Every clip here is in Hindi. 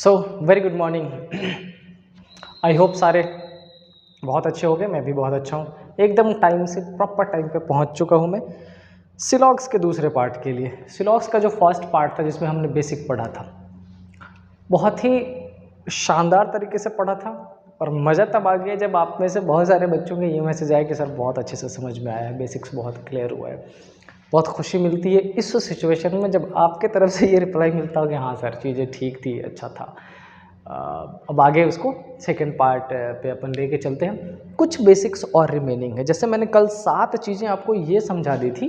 So very good morning. I hope सारे बहुत अच्छे हो गए। मैं भी बहुत अच्छा हूँ। एकदम टाइम से प्रॉपर टाइम पे पहुँच चुका हूँ मैं सिलॉक्स के दूसरे पार्ट के लिए। सिलॉक्स का जो फर्स्ट पार्ट था जिसमें हमने बेसिक पढ़ा था, बहुत ही शानदार तरीके से पढ़ा था और मज़ा तब आ गया जब आप में से बहुत सारे बच्चों के ये मैसेज आया कि सर बहुत अच्छे से समझ में आया है, बेसिक्स बहुत क्लियर हुआ है। बहुत खुशी मिलती है इस सिचुएशन में जब आपके तरफ से ये रिप्लाई मिलता हो कि हाँ सर चीज़ें ठीक थी, अच्छा था। अब आगे उसको सेकंड पार्ट पे अपन लेके चलते हैं। कुछ बेसिक्स और रिमेनिंग है। जैसे मैंने कल 7 चीज़ें आपको ये समझा दी थी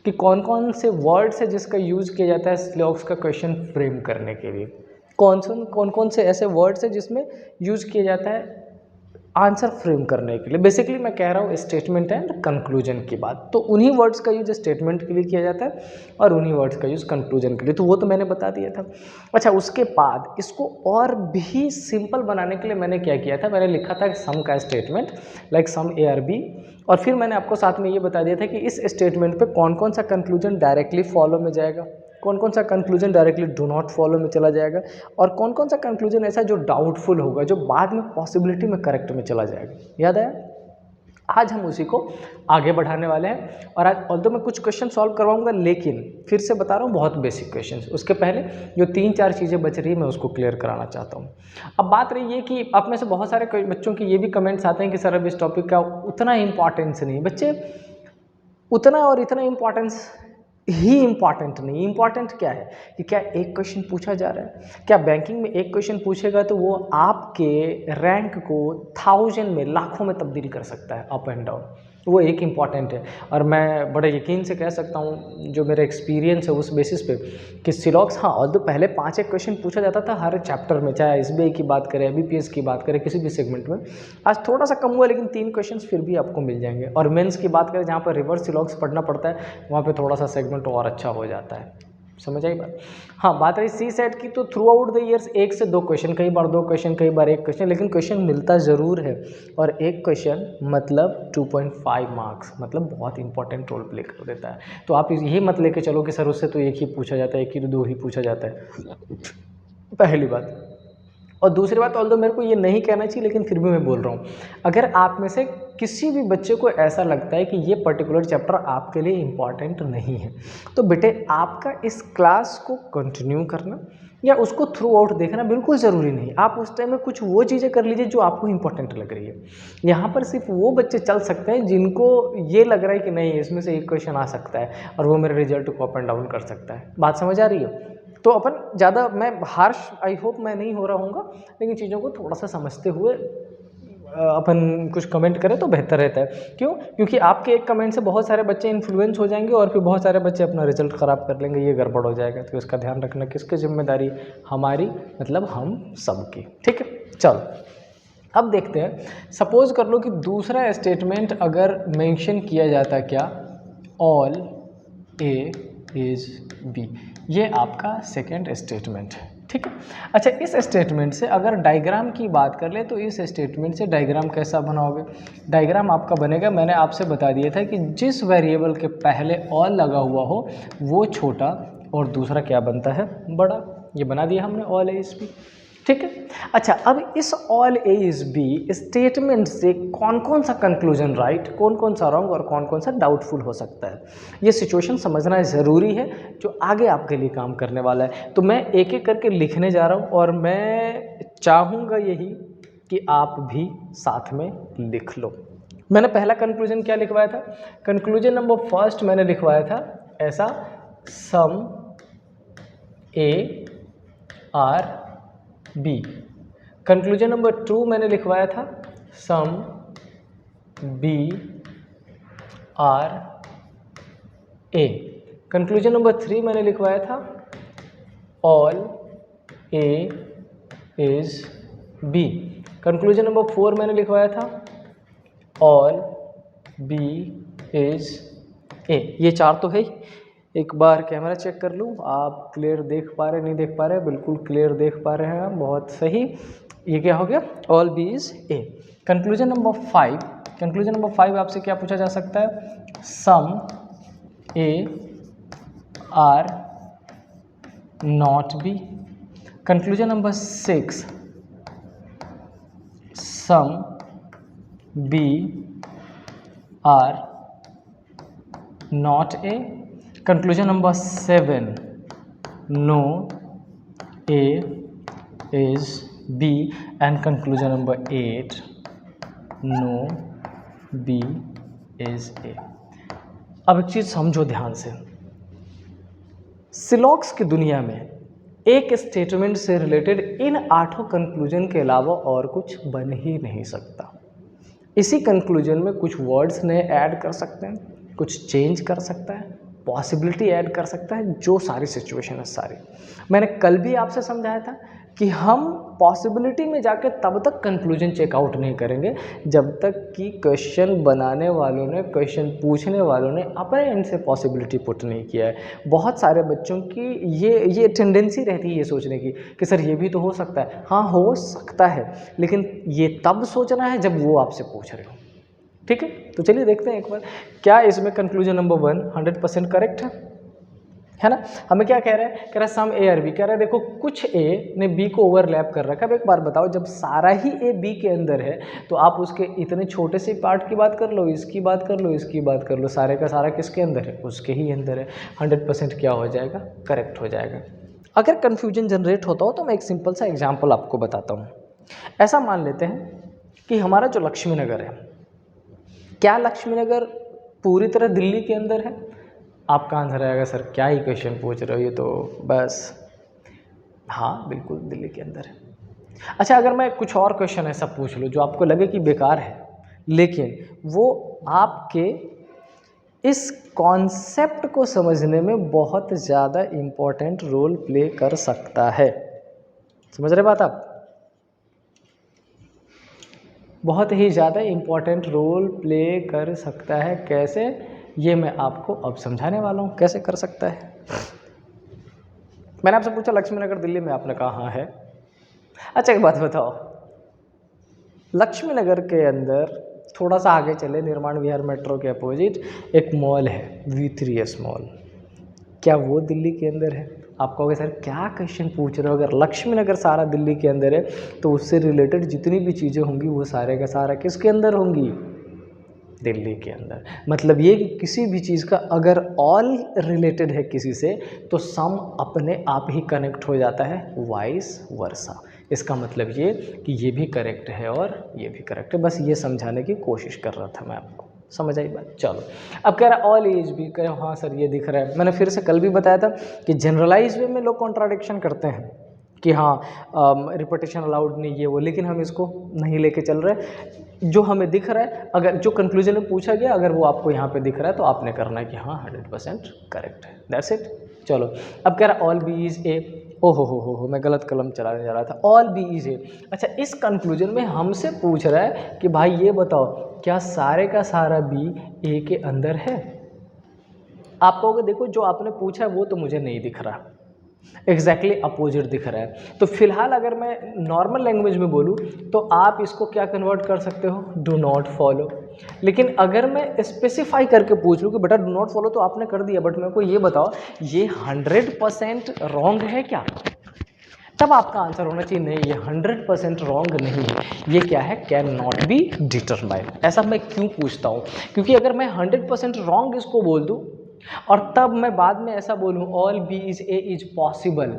कि कौन कौन से वर्ड्स है जिसका यूज़ किया जाता है सिलॉक्स का क्वेश्चन फ्रेम करने के लिए, कौन कौन से ऐसे वर्ड्स है जिसमें यूज़ किया जाता है आंसर फ्रेम करने के लिए। बेसिकली मैं कह रहा हूँ स्टेटमेंट एंड कंक्लूजन की बात, तो उन्हीं वर्ड्स का यूज स्टेटमेंट के लिए किया जाता है और उन्हीं वर्ड्स का यूज कंक्लूजन के लिए, तो वो तो मैंने बता दिया था। अच्छा, उसके बाद इसको और भी सिंपल बनाने के लिए मैंने क्या किया था, मैंने लिखा था सम का statement like some A are B, और फिर मैंने आपको साथ में ये बता दिया था कि इस स्टेटमेंट पे कौन कौन सा कंक्लूजन डायरेक्टली फॉलो में जाएगा, कौन कौन सा conclusion directly do not follow में चला जाएगा, और कौन कौन सा कंक्लूजन ऐसा जो डाउटफुल होगा, जो बाद में पॉसिबिलिटी में करेक्ट में चला जाएगा। याद आया? आज हम उसी को आगे बढ़ाने वाले हैं और आज ऑल्दो मैं कुछ क्वेश्चन सॉल्व करवाऊंगा, लेकिन फिर से बता रहा हूँ बहुत बेसिक क्वेश्चन। उसके पहले जो 3-4 चीज़ें बच रही है मैं उसको क्लियर कराना चाहता हूँ। अब बात रही है कि आप में से बहुत सारे बच्चों के ये भी कमेंट्स आते हैं कि सर अब इस टॉपिक का उतना इंपॉर्टेंस नहीं। बच्चे, उतना और इतना इंपॉर्टेंस ही इंपॉर्टेंट नहीं। इंपॉर्टेंट क्या है कि क्या एक क्वेश्चन पूछा जा रहा है, क्या बैंकिंग में एक क्वेश्चन पूछेगा तो वो आपके रैंक को 1000 में, लाखों में तब्दील कर सकता है, अप एंड डाउन। वो एक इम्पॉर्टेंट है और मैं बड़े यकीन से कह सकता हूँ जो मेरा एक्सपीरियंस है उस बेसिस पे कि सिलॉक्स, हाँ, और तो पहले 5-1 क्वेश्चन पूछा जाता था हर चैप्टर में, चाहे एसबीआई की बात करें, बीपीएस की बात करें, किसी भी सेगमेंट में। आज थोड़ा सा कम हुआ लेकिन 3 क्वेश्चन फिर भी आपको मिल जाएंगे। और मेंस की बात करें जहाँ पर रिवर्स सिलॉक्स पढ़ना पड़ता है, वहाँ पे थोड़ा सा सेगमेंट और अच्छा हो जाता है। समझ आई बात? हाँ, बात रही सी सेट की, तो थ्रू आउट द ईयर्स 1 से 2 क्वेश्चन, कई बार 2 क्वेश्चन, कई बार 1 क्वेश्चन, लेकिन क्वेश्चन मिलता ज़रूर है। और 1 क्वेश्चन मतलब 2.5 मार्क्स, मतलब बहुत इंपॉर्टेंट रोल प्ले कर देता है। तो आप ये मत लेके चलो कि सर उससे तो 1 ही पूछा जाता है, 1 ही 2 ही पूछा जाता है, पहली बात। और दूसरी बात, ऑल्दो मेरे को ये नहीं कहना चाहिए लेकिन फिर भी मैं बोल रहा हूँ, अगर आप में से किसी भी बच्चे को ऐसा लगता है कि ये पर्टिकुलर चैप्टर आपके लिए इम्पॉर्टेंट नहीं है, तो बेटे आपका इस क्लास को कंटिन्यू करना या उसको थ्रू आउट देखना बिल्कुल ज़रूरी नहीं। आप उस टाइम में कुछ वो चीज़ें कर लीजिए जो आपको इंपॉर्टेंट लग रही है। यहाँ पर सिर्फ वो बच्चे चल सकते हैं जिनको ये लग रहा है कि नहीं इसमें से एक क्वेश्चन आ सकता है और वो मेरे रिजल्ट को अप एंड डाउन कर सकता है। बात समझ आ रही है? तो अपन ज़्यादा, मैं हार्श आई होप मैं नहीं हो रहा हूँगा, लेकिन चीज़ों को थोड़ा सा समझते हुए अपन कुछ कमेंट करें तो बेहतर रहता है। क्यों? क्योंकि आपके एक कमेंट से बहुत सारे बच्चे इन्फ्लुएंस हो जाएंगे और फिर बहुत सारे बच्चे अपना रिजल्ट ख़राब कर लेंगे, ये गड़बड़ हो जाएगा। तो इसका ध्यान रखना किसकी जिम्मेदारी? हमारी, मतलब हम सबकी। ठीक है, चलो अब देखते हैं। सपोज कर लो कि दूसरा स्टेटमेंट अगर मेंशन किया जाता, क्या? ऑल ए इज बी, ये आपका सेकेंड स्टेटमेंट है। ठीक है। अच्छा, इस स्टेटमेंट से अगर डायग्राम की बात कर ले तो इस स्टेटमेंट से डायग्राम कैसा बनाओगे? डायग्राम आपका बनेगा, मैंने आपसे बता दिया था कि जिस वेरिएबल के पहले ऑल लगा हुआ हो वो छोटा और दूसरा क्या बनता है? बड़ा। ये बना दिया हमने, ऑल ए इज बी। ठीक है। अच्छा, अब इस all A is B statement से कौन कौन सा कंक्लूजन राइट, कौन कौन सा रॉन्ग और कौन कौन सा डाउटफुल हो सकता है, ये सिचुएशन समझना ज़रूरी है जो आगे आपके लिए काम करने वाला है। तो मैं एक एक करके लिखने जा रहा हूँ और मैं चाहूँगा यही कि आप भी साथ में लिख लो। मैंने पहला कंक्लूजन क्या लिखवाया था? कंक्लूजन नंबर फर्स्ट मैंने लिखवाया था ऐसा, some A are B. Conclusion number 2 मैंने लिखवाया था some B are A. Conclusion number 3 मैंने लिखवाया था all A is B. Conclusion number 4 मैंने लिखवाया था ऑल बी इज ए। ये 4 तो है ही। एक बार कैमरा चेक कर लूँ, आप क्लियर देख पा रहे नहीं देख पा रहे? बिल्कुल क्लियर देख पा रहे हैं आप, बहुत सही। ये क्या हो गया? All B is A. Conclusion number 5, conclusion number 5 आपसे क्या पूछा जा सकता है? Some A are not B. Conclusion number 6, some B are not A. Conclusion number 7, no A is B. And conclusion number 8, no B is A. अब एक चीज समझो ध्यान से, सिलॉक्स की दुनिया में एक स्टेटमेंट से रिलेटेड इन 8 कंक्लूजन के अलावा और कुछ बन ही नहीं सकता। इसी कंक्लूजन में कुछ वर्ड्स नए ऐड कर सकते हैं, कुछ चेंज कर सकता है, पॉसिबिलिटी ऐड कर सकता है, जो सारी सिचुएशन है सारी। मैंने कल भी आपसे समझाया था कि हम पॉसिबिलिटी में जाके तब तक कंक्लूजन चेकआउट नहीं करेंगे जब तक कि क्वेश्चन बनाने वालों ने, क्वेश्चन पूछने वालों ने अपने एंड से पॉसिबिलिटी पुट नहीं किया है। बहुत सारे बच्चों की ये टेंडेंसी रहती है ये सोचने की कि सर ये भी तो हो सकता है। हाँ हो सकता है, लेकिन ये तब सोचना है जब वो आपसे पूछ रहे हो। ठीक है, तो चलिए देखते हैं एक बार, क्या इसमें कंक्लूजन नंबर 1 100% करेक्ट है ना। हमें क्या कह रहा है, कह रहा है सम ए और बी। कह रहा है देखो कुछ ए ने बी को ओवरलैप कर रखा है। अब एक बार बताओ, जब सारा ही ए बी के अंदर है तो आप उसके इतने छोटे से पार्ट की बात कर लो, इसकी बात कर लो, इसकी बात कर लो, सारे का सारा किसके अंदर है, उसके ही अंदर है। 100% क्या हो जाएगा, करेक्ट हो जाएगा। अगर कन्फ्यूजन जनरेट होता हो तो मैं एक सिंपल सा एग्जाम्पल आपको बताता हूँ। ऐसा मान लेते हैं कि हमारा जो लक्ष्मी नगर है, क्या लक्ष्मी नगर पूरी तरह दिल्ली के अंदर है? आपका आंसर आएगा सर क्या ही क्वेश्चन पूछ रहे हो, ये तो बस। हाँ बिल्कुल दिल्ली के अंदर है। अच्छा, अगर मैं कुछ और क्वेश्चन ऐसा पूछ लूँ जो आपको लगे कि बेकार है, लेकिन वो आपके इस कॉन्सेप्ट को समझने में बहुत ज़्यादा इम्पोर्टेंट रोल प्ले कर सकता है। समझ रहे बात आप? बहुत ही ज़्यादा इम्पोर्टेंट रोल प्ले कर सकता है। कैसे, ये मैं आपको अब समझाने वाला हूँ कैसे कर सकता है। मैंने आपसे पूछा लक्ष्मी नगर दिल्ली में, आपने कहा हाँ है। अच्छा एक बात बताओ, लक्ष्मी नगर के अंदर थोड़ा सा आगे चले, निर्माण विहार मेट्रो के अपोजिट एक मॉल है, V3S मॉल। क्या वो दिल्ली के अंदर है? आप कहोगे सर क्या क्वेश्चन पूछ रहे हो, अगर लक्ष्मी नगर सारा दिल्ली के अंदर है तो उससे रिलेटेड जितनी भी चीज़ें होंगी वो सारे का सारा किसके अंदर होंगी, दिल्ली के अंदर। मतलब ये कि किसी भी चीज़ का अगर ऑल रिलेटेड है किसी से तो सम अपने आप ही कनेक्ट हो जाता है, वाइस वर्सा। इसका मतलब ये कि ये भी करेक्ट है और ये भी करेक्ट है। बस ये समझाने की कोशिश कर रहा था मैं आपको, समझ आई बात? चलो, अब कह रहा है ऑल एज भी, कह रहा हाँ सर ये दिख रहा है। मैंने फिर से कल भी बताया था कि जनरलाइज वे में लोग कॉन्ट्राडिक्शन करते हैं कि हाँ रिपीटेशन अलाउड नहीं ये वो, लेकिन हम इसको नहीं लेके चल रहे। जो हमें दिख रहा है, अगर जो कंक्लूजन में पूछा गया अगर वो आपको यहाँ पे दिख रहा है तो आपने करना है कि हाँ 100% करेक्ट है, दैट्स इट। चलो, अब कह रहा है ऑल बी इज ए। ओ हो, मैं गलत कलम चलाने जा रहा था। ऑल बी इज ए। अच्छा, इस कंक्लूजन में हमसे पूछ रहा है कि भाई ये बताओ क्या सारे का सारा बी ए के अंदर है? आप कहोगे देखो जो आपने पूछा है वो तो मुझे नहीं दिख रहा, एग्जैक्टली अपोजिट दिख रहा है। तो फिलहाल अगर मैं नॉर्मल लैंग्वेज में बोलूँ तो आप इसको क्या कन्वर्ट कर सकते हो, डू नॉट फॉलो। लेकिन अगर मैं स्पेसिफाई करके पूछ लूँ कि बेटा डू नॉट फॉलो तो आपने कर दिया, बट मेरे को ये बताओ ये 100% रॉन्ग है क्या? तब आपका आंसर होना चाहिए नहीं ये 100% रॉन्ग नहीं है, ये क्या है, कैन नॉट बी डिटरमाइंड। ऐसा मैं क्यों पूछता हूँ, क्योंकि अगर मैं 100% रॉन्ग इसको बोल दूँ और तब मैं बाद में ऐसा बोलूँ all B is A is possible,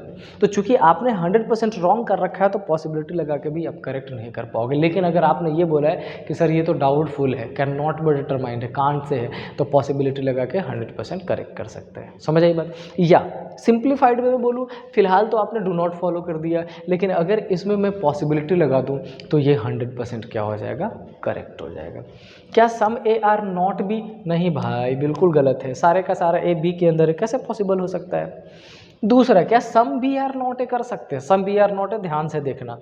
तो चूंकि आपने 100% रॉन्ग कर रखा है तो पॉसिबिलिटी लगा के भी आप करेक्ट नहीं कर पाओगे। लेकिन अगर आपने ये बोला है कि सर ये तो डाउटफुल है, कैन नॉट बी डिटरमाइंड है, कांट से है, तो पॉसिबिलिटी लगा के 100% करेक्ट कर सकते हैं। समझ आई बात? या सिंप्लीफाइड वे में बोलूँ, फिलहाल तो आपने डू नॉट फॉलो कर दिया, लेकिन अगर इसमें मैं पॉसिबिलिटी लगा दूँ तो ये 100% क्या हो जाएगा, करेक्ट हो जाएगा। क्या some A are not B? नहीं भाई बिल्कुल गलत है, सारे का सारा ए बी के अंदर है, कैसे पॉसिबल हो सकता है? दूसरा, क्या some B are not A कर सकते हैं? Some B are not A, ध्यान से देखना,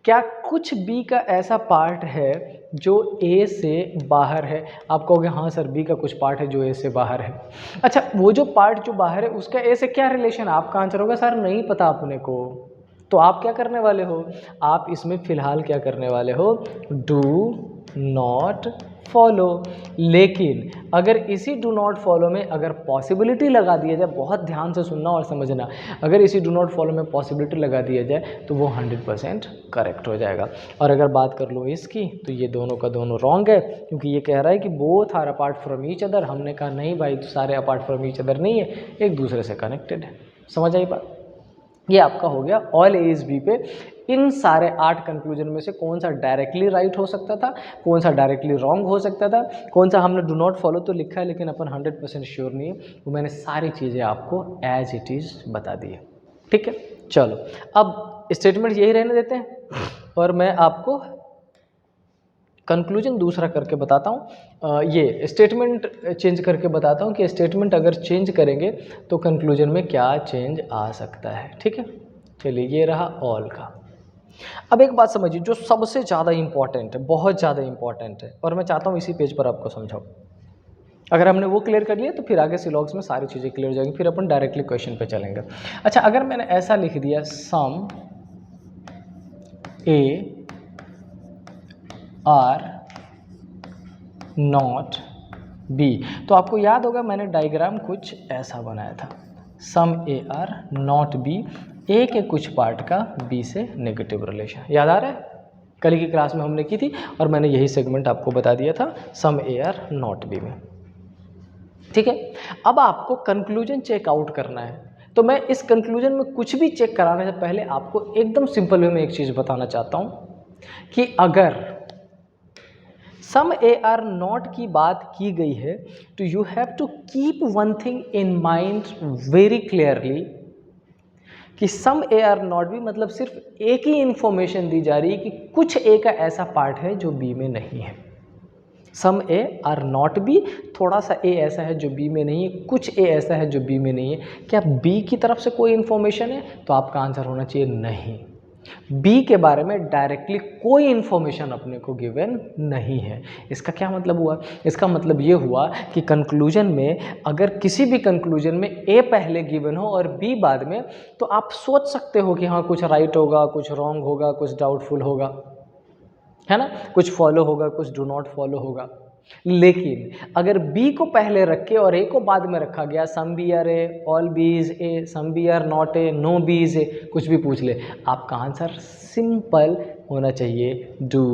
क्या कुछ बी का ऐसा पार्ट है जो ए से बाहर है? आप कहोगे हाँ सर बी का कुछ पार्ट है जो ए से बाहर है। अच्छा, वो जो पार्ट जो बाहर है उसका ए से क्या रिलेशन है? आपका आंसर होगा सर नहीं पता अपने को। तो आप क्या करने वाले हो, आप इसमें फिलहाल क्या करने वाले हो, डू नॉट फॉलो। लेकिन अगर इसी डू नॉट फॉलो में अगर पॉसिबिलिटी लगा दिया जाए, बहुत ध्यान से सुनना और समझना, अगर इसी डू नॉट फॉलो में पॉसिबिलिटी लगा दिया जाए तो वो 100% करेक्ट हो जाएगा। और अगर बात कर लो इसकी, तो ये दोनों का दोनों रॉन्ग है, क्योंकि ये कह रहा है कि both are apart from each other. हमने कहा नहीं भाई, तो सारे अपार्ट फ्रॉम ईच अदर नहीं है, एक दूसरे से कनेक्टेड है। समझ आई बात? ये आपका हो गया ऑल ए इज बी पे इन सारे 8 कंक्लूजन में से कौन सा डायरेक्टली राइट हो सकता था, कौन सा डायरेक्टली रॉन्ग हो सकता था, कौन सा हमने डू नॉट फॉलो तो लिखा है लेकिन अपन 100% श्योर नहीं है, वो मैंने सारी चीज़ें आपको एज इट इज़ बता दी है। ठीक है, चलो अब स्टेटमेंट यही रहने देते हैं और मैं आपको कंक्लूजन दूसरा करके बताता हूँ। ये स्टेटमेंट चेंज करके बताता हूँ कि स्टेटमेंट अगर चेंज करेंगे तो कंक्लूजन में क्या चेंज आ सकता है। ठीक है, चलिए ये रहा ऑल का। अब एक बात समझिए जो सबसे ज़्यादा इंपॉर्टेंट है, बहुत ज़्यादा इंपॉर्टेंट है, और मैं चाहता हूँ इसी पेज पर आपको समझाऊँ। अगर हमने वो क्लियर कर लिया तो फिर आगे सिलॉग्स में सारी चीज़ें क्लियर हो जाएंगी, फिर अपन डायरेक्टली क्वेश्चन पे चलेंगे। अच्छा, अगर मैंने ऐसा लिख दिया some A are not B, तो आपको याद होगा मैंने डायग्राम कुछ ऐसा बनाया था, सम ए आर नॉट बी, ए के कुछ पार्ट का बी से नेगेटिव रिलेशन। याद आ रहा है? कल की क्लास में हमने की थी और मैंने यही सेगमेंट आपको बता दिया था सम ए आर नॉट बी में। ठीक है, अब आपको कंक्लूजन चेकआउट करना है, तो मैं इस कंक्लूजन में कुछ भी चेक कराने से पहले आपको एकदम सिंपल वे में एक चीज़ बताना चाहता हूँ कि अगर सम ए आर नॉट की बात की गई है तो you have to keep one thing in mind very clearly कि some A are not B मतलब सिर्फ एक ही इंफॉर्मेशन दी जा रही है कि कुछ ए का ऐसा पार्ट है जो बी में नहीं है। Some A are not B, थोड़ा सा ए ऐसा है जो बी में नहीं है, कुछ ए ऐसा है जो बी में नहीं है। क्या बी की तरफ से कोई इन्फॉर्मेशन है? तो आपका आंसर होना चाहिए नहीं। बी के बारे में डायरेक्टली कोई इन्फॉर्मेशन अपने को गिवन नहीं है। इसका क्या मतलब हुआ? इसका मतलब ये हुआ कि कंक्लूजन में अगर किसी भी कंक्लूजन में ए पहले गिवन हो और बी बाद में, तो आप सोच सकते हो कि हाँ कुछ राइट होगा, कुछ रॉन्ग होगा, कुछ डाउटफुल होगा, है ना, कुछ फॉलो होगा, कुछ डू नॉट फॉलो होगा। लेकिन अगर बी को पहले रख के और ए को बाद में रखा गया, some B are A, all B is A, some B are not A, no B is A, कुछ भी पूछ ले, आपका आंसर सिंपल होना चाहिए, डू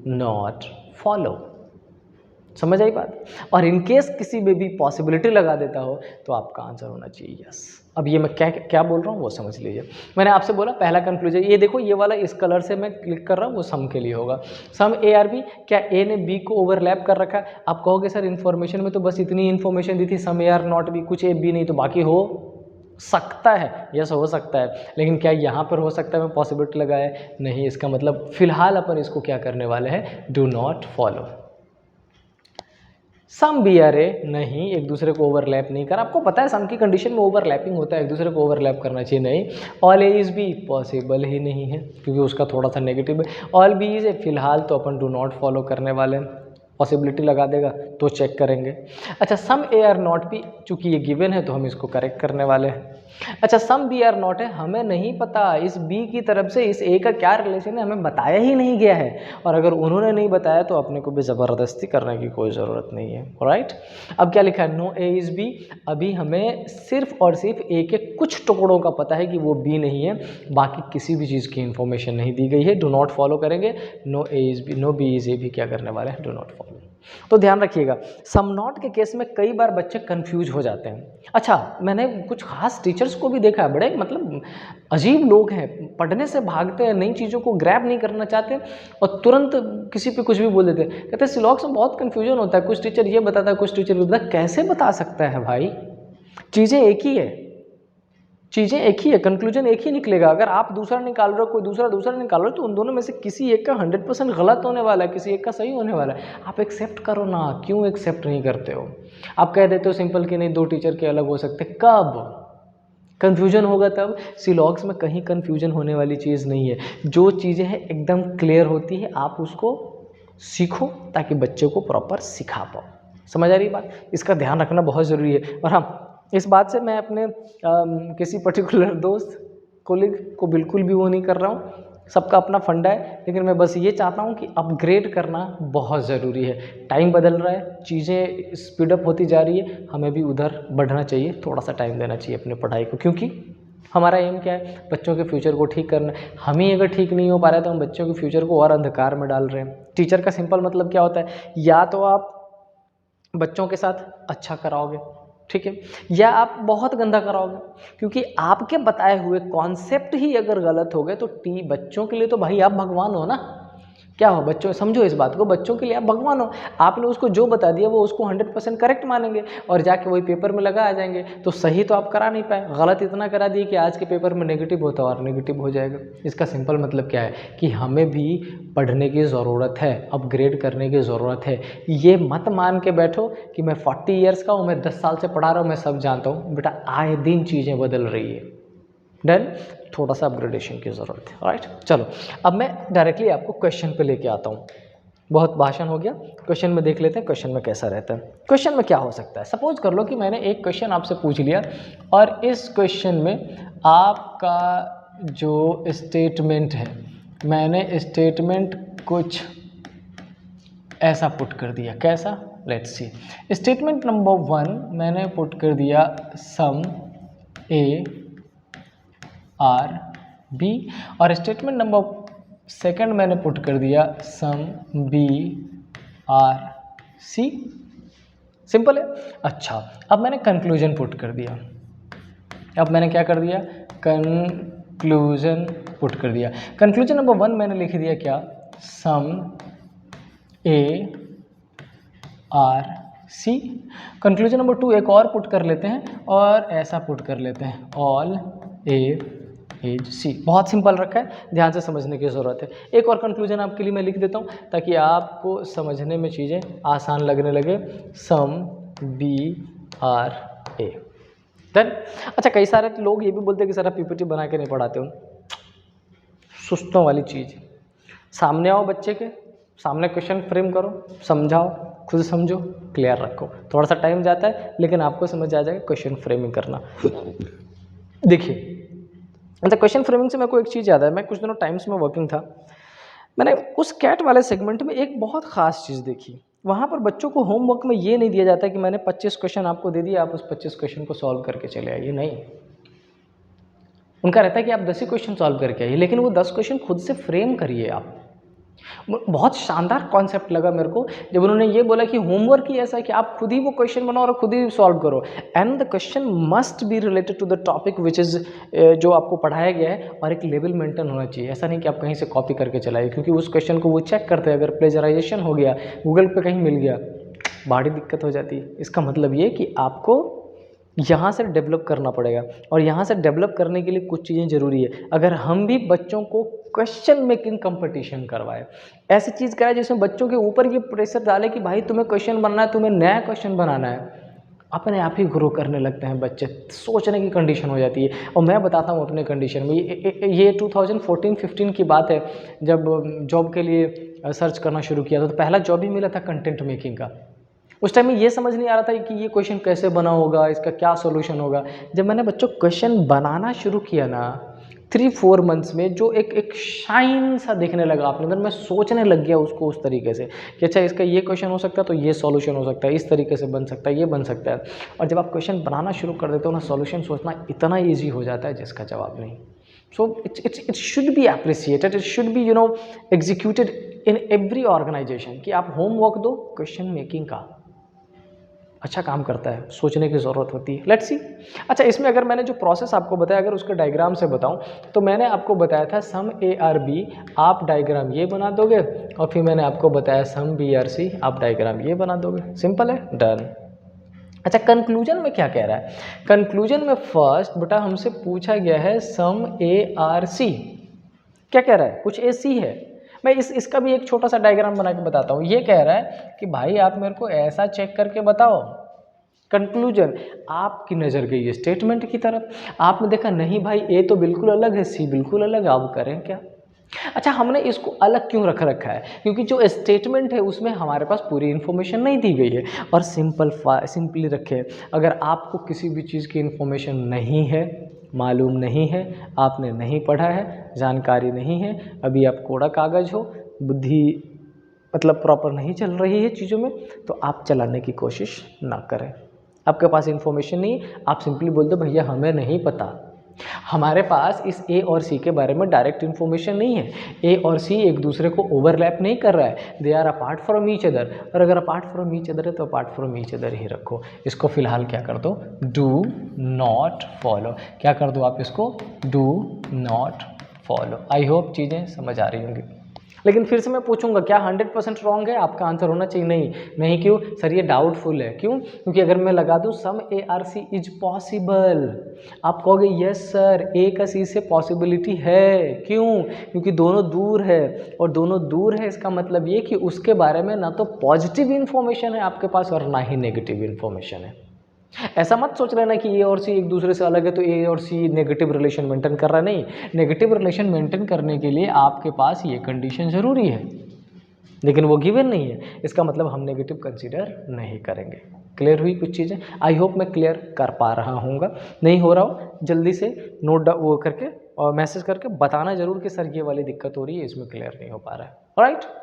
नॉट फॉलो। समझ आई बात? और इन केस किसी में भी पॉसिबिलिटी लगा देता हो तो आपका आंसर होना चाहिए यस। अब ये मैं क्या क्या बोल रहा हूँ वो समझ लीजिए। मैंने आपसे बोला पहला कंक्लूजन, ये देखो ये वाला इस कलर से मैं क्लिक कर रहा हूँ, वो सम के लिए होगा। सम ए आर बी, क्या ए ने बी को ओवरलैप कर रखा है? आप कहोगे सर इन्फॉर्मेशन में तो बस इतनी इन्फॉर्मेशन दी थी, सम ए आर नॉट बी, कुछ ए बी नहीं, तो बाकी हो सकता है। यस हो सकता है, लेकिन क्या यहाँ पर हो सकता है मैं पॉसिबिलिटी लगाया? नहीं। इसका मतलब फिलहाल अपन इसको क्या करने वाले हैं, do not follow. Some B are A नहीं, एक दूसरे को ओवरलैप नहीं कर। आपको पता है सम की कंडीशन में ओवरलैपिंग होता है, एक दूसरे को ओवरलैप करना चाहिए नहीं। All A is B possible ही नहीं है क्योंकि उसका थोड़ा सा नेगेटिव है। ऑल बी इज ए, फिलहाल तो अपन डू नॉट फॉलो करने वाले हैं, पॉसिबिलिटी लगा देगा तो चेक करेंगे। अच्छा, सम ए आर नॉट बी, चूंकि ये गिवन है तो हम इसको करेक्ट करने वाले हैं। अच्छा, सम बी आर नॉट है, हमें नहीं पता इस बी की तरफ से इस ए का क्या रिलेशन है, हमें बताया ही नहीं गया है, और अगर उन्होंने नहीं बताया तो अपने को भी ज़बरदस्ती करने की कोई ज़रूरत नहीं है। राइट, अब क्या लिखा है, नो ए इज़ बी, अभी हमें सिर्फ और सिर्फ ए के कुछ टुकड़ों का पता है कि वो बी नहीं है, बाकी किसी भी चीज़ की इंफॉर्मेशन नहीं दी गई है। डू नॉट फॉलो करेंगे, no A is B, no B is A भी क्या करने वाले हैं, डू नॉट फॉलो। तो ध्यान रखिएगा, सम नॉट के केस में कई बार बच्चे कंफ्यूज हो जाते हैं। अच्छा, मैंने कुछ खास टीचर्स को भी देखा है, बड़े मतलब अजीब लोग हैं, पढ़ने से भागते हैं, नई चीज़ों को ग्रैब नहीं करना चाहते और तुरंत किसी पे कुछ भी बोल देते हैं। कहते हैं सिलॉक्स में बहुत कंफ्यूजन होता है, कुछ टीचर ये बताता है, कुछ टीचर ये बताता है। कैसे बता सकता है भाई? चीज़ें एक ही है, चीज़ें एक ही है, कंक्लूजन एक ही निकलेगा। अगर आप दूसरा निकाल रहे हो, कोई दूसरा निकाल रहे हो, तो उन दोनों में से किसी एक का 100% गलत होने वाला है, किसी एक का सही होने वाला है। आप एक्सेप्ट करो ना, क्यों एक्सेप्ट नहीं करते हो? आप कह देते हो सिंपल कि नहीं, दो टीचर के अलग हो सकते। कब कन्फ्यूजन होगा? तब। सिलॉक्स में कहीं कन्फ्यूजन होने वाली चीज़ नहीं है, जो चीज़ें हैं एकदम क्लियर होती है, आप उसको सीखो ताकि बच्चे को प्रॉपर सिखा पाओ। समझ आ रही बात? इसका ध्यान रखना बहुत ज़रूरी है। और हाँ, इस बात से मैं अपने किसी पर्टिकुलर दोस्त कोलिग को बिल्कुल भी वो नहीं कर रहा हूँ, सबका अपना फंडा है, लेकिन मैं बस ये चाहता हूँ कि अपग्रेड करना बहुत ज़रूरी है। टाइम बदल रहा है, चीज़ें स्पीडअप होती जा रही है, हमें भी उधर बढ़ना चाहिए, थोड़ा सा टाइम देना चाहिए अपने पढ़ाई को, क्योंकि हमारा एम क्या है, बच्चों के फ्यूचर को ठीक करना है। हम ही अगर ठीक नहीं हो पा रहा है तो हम बच्चों के फ्यूचर को और अंधकार में डाल रहे हैं। टीचर का सिंपल मतलब क्या होता है, या तो आप बच्चों के साथ अच्छा कराओगे, ठीक है, या आप बहुत गंदा कराओगे, क्योंकि आपके बताए हुए कॉन्सेप्ट ही अगर गलत हो गए तो बच्चों के लिए तो भाई आप भगवान हो ना। क्या हो बच्चों, समझो इस बात को, बच्चों के लिए आप भगवान हो। आपने उसको जो बता दिया वो उसको 100% करेक्ट मानेंगे और जाके वही पेपर में लगा आ जाएंगे। तो सही तो आप करा नहीं पाए, गलत इतना करा दिए कि आज के पेपर में नेगेटिव होता और नेगेटिव हो जाएगा। इसका सिंपल मतलब क्या है कि हमें भी पढ़ने की ज़रूरत है, अपग्रेड करने की ज़रूरत है। ये मत मान के बैठो कि मैं 40 ईयर्स का हूँ, मैं 10 साल से पढ़ा रहा हूँ, मैं सब जानता हूँ। बेटा आए दिन चीज़ें बदल रही है, डन, थोड़ा सा अपग्रेडेशन की ज़रूरत है, राइट। चलो अब मैं डायरेक्टली आपको क्वेश्चन पे लेके आता हूँ। बहुत भाषण हो गया, क्वेश्चन में देख लेते हैं क्वेश्चन में कैसा रहता है। क्वेश्चन में क्या हो सकता है, सपोज कर लो कि मैंने एक क्वेश्चन आपसे पूछ लिया और इस क्वेश्चन में आपका जो स्टेटमेंट है, मैंने स्टेटमेंट कुछ ऐसा पुट कर दिया। कैसा, लेट्स सी। स्टेटमेंट नंबर 1 मैंने पुट कर दिया सम ए आर बी, और स्टेटमेंट नंबर 2 मैंने पुट कर दिया some B are C. Simple है। अच्छा, अब मैंने कंक्लूजन पुट कर दिया। अब मैंने क्या कर दिया, कंक्लूजन पुट कर दिया। कंक्लूजन नंबर 1 मैंने लिख दिया क्या, some A are C. Conclusion number 2 एक और पुट कर लेते हैं और ऐसा पुट कर लेते हैं, ऑल ए एज सी। बहुत सिंपल रखा है, ध्यान से समझने की ज़रूरत है। एक और कंक्लूजन आपके लिए मैं लिख देता हूँ ताकि आपको समझने में चीज़ें आसान लगने लगे, some B are A. Then अच्छा, कई सारे लोग ये भी बोलते हैं कि सर आप पीपीटी बना के नहीं पढ़ाते हो। सुस्तों वाली चीज़, सामने आओ, बच्चे के सामने क्वेश्चन फ्रेम करो, समझाओ, खुद समझो, क्लियर रखो। थोड़ा सा टाइम जाता है लेकिन आपको समझ आ जाएगा क्वेश्चन फ्रेमिंग करना। देखिए, अच्छा, क्वेश्चन फ्रेमिंग से मेरे को एक चीज़ याद है, मैं कुछ दिनों टाइम्स में वर्किंग था, मैंने उस कैट वाले सेगमेंट में एक बहुत ख़ास चीज़ देखी। वहाँ पर बच्चों को होमवर्क में ये नहीं दिया जाता कि मैंने 25 क्वेश्चन आपको दे दिए, आप उस 25 क्वेश्चन को सॉल्व करके चले आइए, नहीं। उनका रहता है कि आप 10 ही क्वेश्चन सॉल्व करके आइए, लेकिन वो 10 क्वेश्चन खुद से फ्रेम करिए आप। बहुत शानदार कॉन्सेप्ट लगा मेरे को जब उन्होंने ये बोला कि होमवर्क ही ऐसा है कि आप खुद ही वो क्वेश्चन बनाओ और खुद ही सॉल्व करो, and the question must be related to the topic which is जो आपको पढ़ाया गया है, और एक लेवल मेंटेन होना चाहिए। ऐसा नहीं कि आप कहीं से कॉपी करके चलाइए, क्योंकि उस क्वेश्चन को वो चेक करते हैं, अगर प्लेजराइजेशन हो गया, गूगल पे कहीं मिल गया, बड़ी दिक्कत हो जाती है। इसका मतलब ये कि आपको यहाँ से डेवलप करना पड़ेगा, और यहाँ से डेवलप करने के लिए कुछ चीज़ें ज़रूरी है। अगर हम भी बच्चों को क्वेश्चन मेकिंग कंपटीशन करवाए, ऐसी चीज़ कराए जिसमें बच्चों के ऊपर ये प्रेशर डाले कि भाई तुम्हें क्वेश्चन बनना है, तुम्हें नया क्वेश्चन बनाना है, अपने आप ही ग्रो करने लगते हैं बच्चे, सोचने की कंडीशन हो जाती है। और मैं बताता हूँ अपने कंडीशन में, ये 2014-15 की बात है, जब जॉब के लिए सर्च करना शुरू किया था, तो पहला जॉब ही मिला था कंटेंट मेकिंग का। उस टाइम में ये समझ नहीं आ रहा था कि ये क्वेश्चन कैसे बना होगा, इसका क्या सॉल्यूशन होगा। जब मैंने बच्चों क्वेश्चन बनाना शुरू किया ना, 3-4 मंथ्स में जो एक शाइन सा दिखने लगा अपने अंदर, मैं सोचने लग गया उसको उस तरीके से कि अच्छा इसका ये क्वेश्चन हो सकता है तो ये सॉल्यूशन हो सकता है, इस तरीके से बन सकता है, ये बन सकता है। और जब आप क्वेश्चन बनाना शुरू कर देते हो ना, सॉल्यूशन सोचना इतना ईजी हो जाता है जिसका जवाब नहीं। So it should be appreciated, it should be executed in every organization कि आप होमवर्क दो क्वेश्चन मेकिंग का, अच्छा काम करता है, सोचने की ज़रूरत होती है। Let's see. अच्छा, इसमें अगर मैंने जो प्रोसेस आपको बताया, अगर उसके डायग्राम से बताऊं, तो मैंने आपको बताया था सम ए आर बी, आप डायग्राम ये बना दोगे, और फिर मैंने आपको बताया सम बी आर सी, आप डायग्राम ये बना दोगे। सिंपल है, डन। अच्छा, कंक्लूजन में क्या कह रहा है, कंक्लूजन में फर्स्ट बेटा हमसे पूछा गया है सम ए आर सी, क्या कह रहा है, कुछ ए सी है। मैं इसका भी एक छोटा सा डायग्राम बना के बताता हूँ। ये कह रहा है कि भाई आप मेरे को ऐसा चेक करके बताओ। कंक्लूजन, आपकी नज़र गई है स्टेटमेंट की तरफ, आपने देखा नहीं भाई ए तो बिल्कुल अलग है, सी बिल्कुल अलग है, अब करें क्या। अच्छा, हमने इसको अलग क्यों रखा है, क्योंकि जो स्टेटमेंट है उसमें हमारे पास पूरी इन्फॉर्मेशन नहीं दी गई है, और सिंपली रखे, अगर आपको किसी भी चीज़ की इन्फॉर्मेशन नहीं है मालूम नहीं है, आपने नहीं पढ़ा है, जानकारी नहीं है, अभी आप कोरा कागज़ हो, बुद्धि मतलब प्रॉपर नहीं चल रही है चीज़ों में, तो आप चलाने की कोशिश ना करें। आपके पास इन्फॉर्मेशन नहीं है, आप सिंपली बोल दो भैया हमें नहीं पता। हमारे पास इस ए और सी के बारे में डायरेक्ट इन्फॉर्मेशन नहीं है। ए और सी एक दूसरे को ओवरलैप नहीं कर रहा है, they are apart from each other. और अगर अपार्ट फ्रॉम ईच अदर है तो अपार्ट फ्रॉम ईच अदर ही रखो। इसको फिलहाल क्या कर दो, डू नॉट फॉलो। क्या कर दो आप इसको, do not follow. I hope चीज़ें समझ आ रही होंगी। लेकिन फिर से मैं पूछूंगा क्या 100% रॉन्ग है? आपका आंसर होना चाहिए नहीं। नहीं क्यों सर, ये डाउटफुल है। क्यों? क्योंकि अगर मैं लगा दूं some A are C is possible, आप कहोगे यस सर ए का सी से पॉसिबिलिटी है। क्यों? क्योंकि दोनों दूर है, और दोनों दूर है इसका मतलब ये कि उसके बारे में ना तो पॉजिटिव इन्फॉर्मेशन है आपके पास और ना ही नेगेटिव इन्फॉर्मेशन है। ऐसा मत सोच लेना कि ए और सी एक दूसरे से अलग है तो ए और सी नेगेटिव रिलेशन मेंटेन कर रहा है। नहीं, नेगेटिव रिलेशन मेंटेन करने के लिए आपके पास ये कंडीशन ज़रूरी है, लेकिन वो गिवन नहीं है। इसका मतलब हम नेगेटिव कंसीडर नहीं करेंगे। क्लियर हुई कुछ चीज़ें? आई होप मैं क्लियर कर पा रहा हूँगा। नहीं हो रहा हो जल्दी से नोट वो करके और मैसेज करके बताना ज़रूर कि सर ये वाली दिक्कत हो रही है, इसमें क्लियर नहीं हो पा रहा है। ऑलराइट।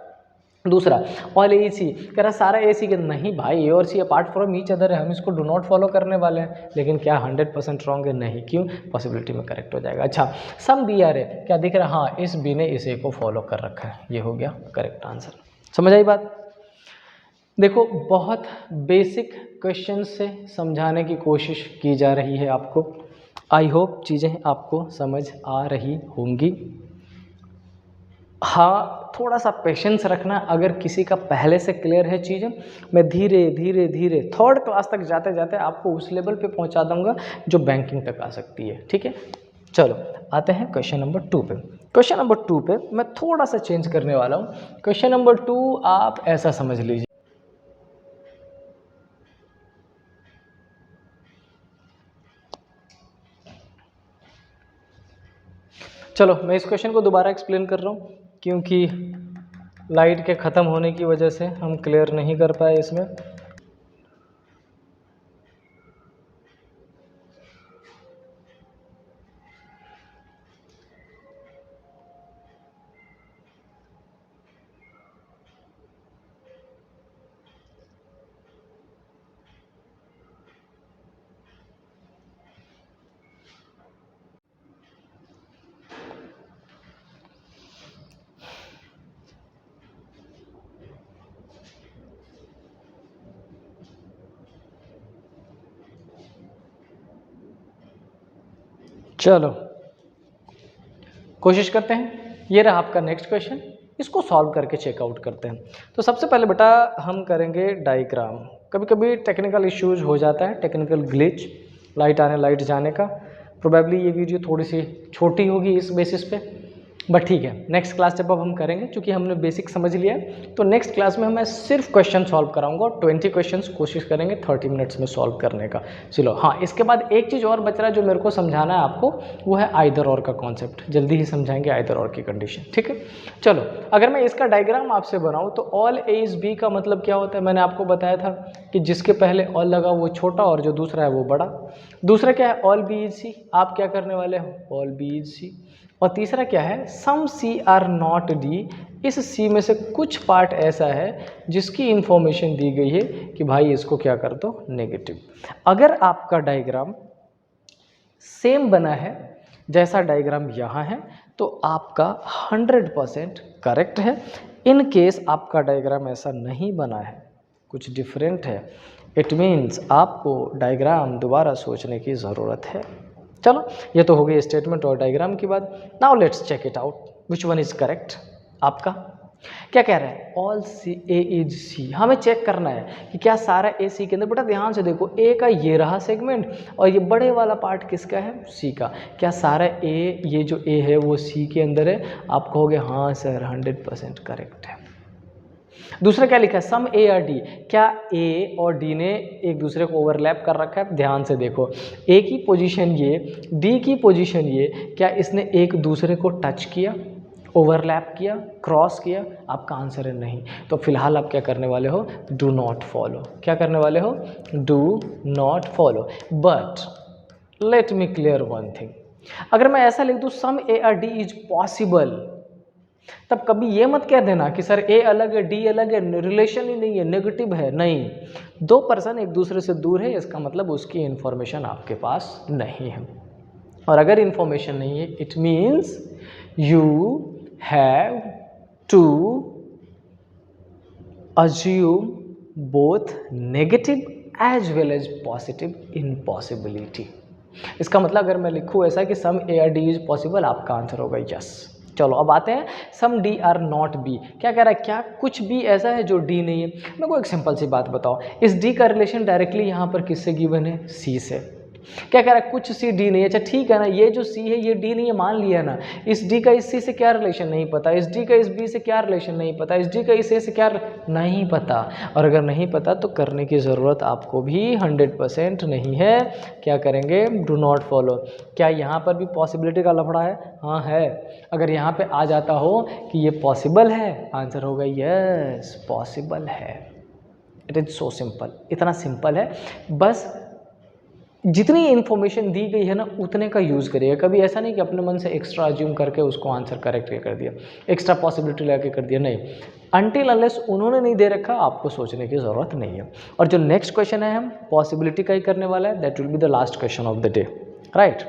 दूसरा, ऑल ए सी कह रहा सारा ए सी के, नहीं भाई ए और सी अपार्ट फ्रॉम ईच अदर है, हम इसको डू नॉट फॉलो करने वाले हैं। लेकिन क्या 100% रॉन्ग है? नहीं। क्यों? पॉसिबिलिटी में करेक्ट हो जाएगा। अच्छा, सम बी आर ए, क्या दिख रहा है? हाँ, इस बी ने इस ए को फॉलो कर रखा है, ये हो गया करेक्ट आंसर। समझ आई बात? देखो बहुत बेसिक क्वेश्चन से समझाने की कोशिश की जा रही है आपको। आई होप चीज़ें आपको समझ आ रही होंगी। हाँ, थोड़ा सा पेशेंस रखना। अगर किसी का पहले से क्लियर है चीज़ें, मैं धीरे धीरे धीरे थर्ड क्लास तक जाते जाते आपको उस लेवल पे पहुंचा दूंगा जो बैंकिंग तक आ सकती है। ठीक है, चलो आते हैं क्वेश्चन नंबर 2 पे। क्वेश्चन नंबर 2 पे मैं थोड़ा सा चेंज करने वाला हूँ। क्वेश्चन नंबर 2 आप ऐसा समझ लीजिए, चलो मैं इस क्वेश्चन को दोबारा एक्सप्लेन कर रहा हूँ क्योंकि लाइट के ख़त्म होने की वजह से हम क्लियर नहीं कर पाए इसमें। चलो कोशिश करते हैं। ये रहा आपका नेक्स्ट क्वेश्चन, इसको सॉल्व करके चेकआउट करते हैं। तो सबसे पहले बेटा हम करेंगे डायग्राम। कभी कभी टेक्निकल इश्यूज हो जाता है, टेक्निकल ग्लिच, लाइट आने लाइट जाने का। प्रोबेबली ये वीडियो थोड़ी सी छोटी होगी इस बेसिस पे, बट ठीक है, नेक्स्ट क्लास जब अब हम करेंगे, क्योंकि हमने बेसिक समझ लिया है, तो नेक्स्ट क्लास में मैं सिर्फ क्वेश्चन सॉल्व कराऊंगा और 20 क्वेश्चंस कोशिश करेंगे 30 मिनट्स में सॉल्व करने का। चलो हाँ, इसके बाद एक चीज़ और बच रहा है जो मेरे को समझाना है आपको, वो है आइदर और का कॉन्सेप्ट। जल्दी ही समझाएंगे आइदर और की कंडीशन। ठीक है, चलो अगर मैं इसका डायग्राम आपसे बनाऊँ तो ऑल ए इज बी का मतलब क्या होता है? मैंने आपको बताया था कि जिसके पहले ऑल लगा वो छोटा और जो दूसरा है वो बड़ा। दूसरा क्या है? All B is C. आप क्या करने वाले हो? All B is C. और तीसरा क्या है? Some C are not D. इस सी में से कुछ पार्ट ऐसा है जिसकी इंफॉर्मेशन दी गई है कि भाई इसको क्या कर दो, नेगेटिव। अगर आपका डायग्राम सेम बना है जैसा डायग्राम यहाँ है तो आपका 100% करेक्ट है। इन केस आपका डायग्राम ऐसा नहीं बना है, कुछ डिफरेंट है, इट मीन्स आपको डायग्राम दोबारा सोचने की ज़रूरत है। चलो ये तो हो गई स्टेटमेंट और डायग्राम की बात। Now let's check it out which one is correct. आपका क्या कह रहा है? All C A is C. हमें चेक करना है कि क्या सारा ए सी के अंदर। बेटा ध्यान से देखो, ए का ये रहा सेगमेंट और ये बड़े वाला पार्ट किसका है? सी का। क्या सारा ए, ये जो ए है वो सी के अंदर है? आप कहोगे हाँ सर 100% करेक्ट है। दूसरा क्या लिखा है? सम ए और डी। क्या ए और डी ने एक दूसरे को ओवरलैप कर रखा है? ध्यान से देखो, ए की पोजीशन ये, डी की पोजीशन ये, क्या इसने एक दूसरे को टच किया, ओवरलैप किया, क्रॉस किया? आपका आंसर है नहीं। तो फिलहाल आप क्या करने वाले हो? Do not follow. क्या करने वाले हो? Do not follow. But let me clear one thing, अगर मैं ऐसा लिख दूँ some A are D is possible, तब कभी ये मत कह देना कि सर ए अलग है डी अलग है, रिलेशन ही नहीं है, नेगेटिव है। नहीं, दो पर्सन एक दूसरे से दूर है, इसका मतलब उसकी इंफॉर्मेशन आपके पास नहीं है। और अगर इंफॉर्मेशन नहीं है, it means you have to assume both negative as well as positive impossibility। इसका मतलब अगर मैं लिखूँ ऐसा कि some A are D is possible, आपका आंसर होगा यस। चलो अब आते हैं some D are not B. क्या कह रहा है, क्या कुछ भी ऐसा है जो डी नहीं है। मेरे को एक सिंपल सी बात बताओ, इस डी का रिलेशन डायरेक्टली यहाँ पर किससे गिवन है, सी से। क्या कह रहा है, कुछ सी डी नहीं है। अच्छा ठीक है ना, ये जो सी है ये डी नहीं है, मान लिया ना। इस डी का इस सी से क्या रिलेशन नहीं पता, इस डी का इस बी से क्या रिलेशन नहीं पता, इस डी का इस ए से क्या नहीं पता। और अगर नहीं पता तो करने की ज़रूरत आपको भी 100% नहीं है। क्या करेंगे, डू नॉट फॉलो। क्या यहाँ पर भी पॉसिबिलिटी का लफड़ा है? हाँ है। अगर यहाँ पे आ जाता हो कि ये पॉसिबल है, आंसर होगा यस पॉसिबल है। इट इज़ सो सिंपल, इतना सिंपल है। बस जितनी इन्फॉर्मेशन दी गई है ना उतने का यूज़ करिएगा। कभी ऐसा नहीं कि अपने मन से एक्स्ट्रा अज्यूम करके उसको आंसर करेक्ट कर दिया, एक्स्ट्रा पॉसिबिलिटी लगा कर दिया, नहीं। अनटिल अनलेस उन्होंने नहीं दे रखा, आपको सोचने की ज़रूरत नहीं है। और जो नेक्स्ट क्वेश्चन है हम पॉसिबिलिटी का ही करने वाला है, that will be the last question of the day, right.